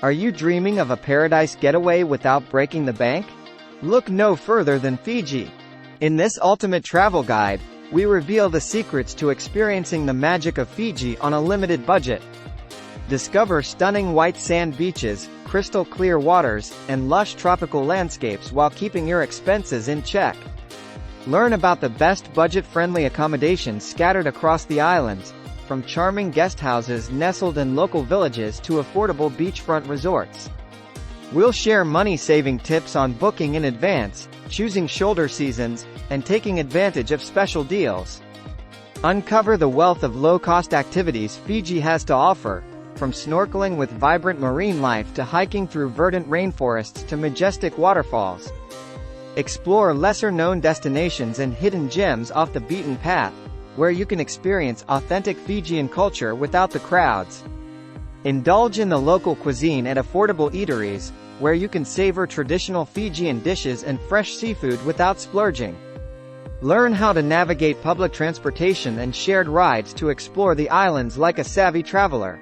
Are you dreaming of a paradise getaway without breaking the bank? Look no further than Fiji. In this ultimate travel guide, we reveal the secrets to experiencing the magic of Fiji on a limited budget. Discover stunning white sand beaches, crystal clear waters, and lush tropical landscapes while keeping your expenses in check. Learn about the best budget-friendly accommodations scattered across the islands, from charming guest houses nestled in local villages to affordable beachfront resorts. We'll share money-saving tips on booking in advance, choosing shoulder seasons, and taking advantage of special deals. Uncover the wealth of low-cost activities Fiji has to offer, from snorkeling with vibrant marine life to hiking through verdant rainforests to majestic waterfalls. Explore lesser-known destinations and hidden gems off the beaten path, where you can experience authentic Fijian culture without the crowds. Indulge in the local cuisine at affordable eateries, where you can savor traditional Fijian dishes and fresh seafood without splurging. Learn how to navigate public transportation and shared rides to explore the islands like a savvy traveler.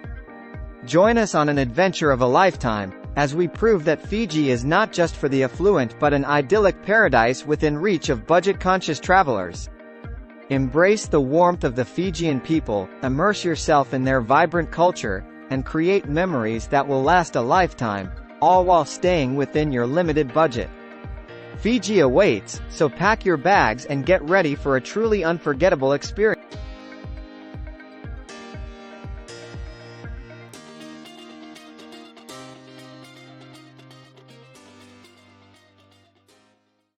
Join us on an adventure of a lifetime, as we prove that Fiji is not just for the affluent but an idyllic paradise within reach of budget-conscious travelers. Embrace the warmth of the Fijian people, immerse yourself in their vibrant culture, and create memories that will last a lifetime, all while staying within your limited budget. Fiji awaits, so pack your bags and get ready for a truly unforgettable experience.